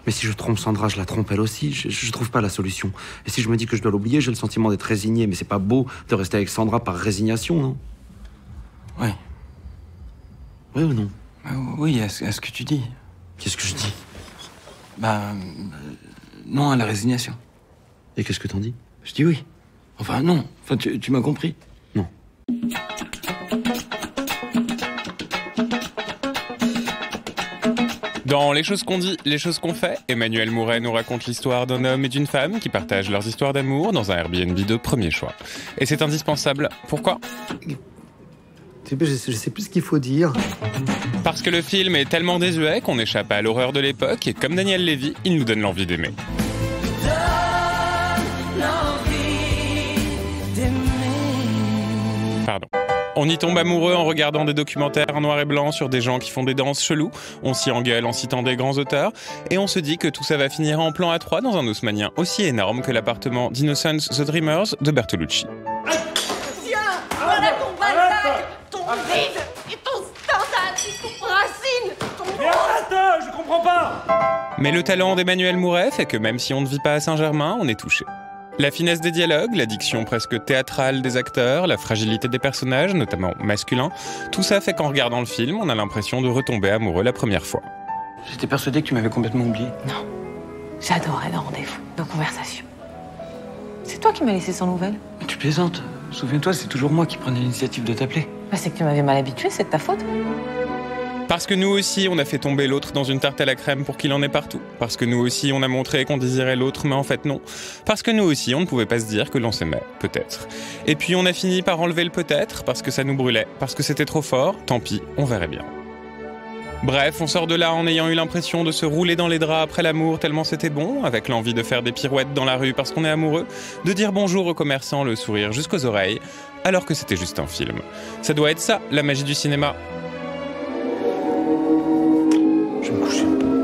Mais si je trompe Sandra, je la trompe elle aussi. Je trouve pas la solution. Et si je me dis que je dois l'oublier, j'ai le sentiment d'être résigné. Mais c'est pas beau de rester avec Sandra par résignation, non? Oui. Oui ou non? Oui, à ce que tu dis. Qu'est-ce que je dis? Non à la résignation. Et qu'est-ce que t'en dis? Je dis oui. Enfin, non. Enfin, tu m'as compris. Non. Dans Les choses qu'on dit, les choses qu'on fait, Emmanuel Mouret nous raconte l'histoire d'un homme et d'une femme qui partagent leurs histoires d'amour dans un Airbnb de premier choix. Et c'est indispensable. Pourquoi ? Je sais plus ce qu'il faut dire. Parce que le film est tellement désuet qu'on échappe à l'horreur de l'époque et comme Daniel Lévy, il nous donne l'envie d'aimer. Pardon. On y tombe amoureux en regardant des documentaires en noir et blanc sur des gens qui font des danses cheloues, on s'y engueule en citant des grands auteurs, et on se dit que tout ça va finir en plan A3 dans un haussmannien aussi énorme que l'appartement d'Innocence the Dreamers de Bertolucci. Tiens, voilà ton Balzac, ton vide et ton Stendhal, ton Racine, ton... Mais arrête, je comprends pas. Mais le talent d'Emmanuel Mouret fait que même si on ne vit pas à Saint-Germain, on est touché. La finesse des dialogues, la diction presque théâtrale des acteurs, la fragilité des personnages, notamment masculins, tout ça fait qu'en regardant le film, on a l'impression de retomber amoureux la première fois. J'étais persuadé que tu m'avais complètement oublié. Non, j'adorais nos rendez-vous, nos conversations. C'est toi qui m'as laissé sans nouvelles. Mais tu plaisantes. Souviens-toi, c'est toujours moi qui prenais l'initiative de t'appeler. C'est que tu m'avais mal habitué, c'est de ta faute. Parce que nous aussi, on a fait tomber l'autre dans une tarte à la crème pour qu'il en ait partout. Parce que nous aussi, on a montré qu'on désirait l'autre, mais en fait non. Parce que nous aussi, on ne pouvait pas se dire que l'on s'aimait, peut-être. Et puis on a fini par enlever le peut-être, parce que ça nous brûlait, parce que c'était trop fort, tant pis, on verrait bien. Bref, on sort de là en ayant eu l'impression de se rouler dans les draps après l'amour tellement c'était bon, avec l'envie de faire des pirouettes dans la rue parce qu'on est amoureux, de dire bonjour aux commerçants, le sourire jusqu'aux oreilles, alors que c'était juste un film. Ça doit être ça, la magie du cinéma. Je vais me coucher un peu.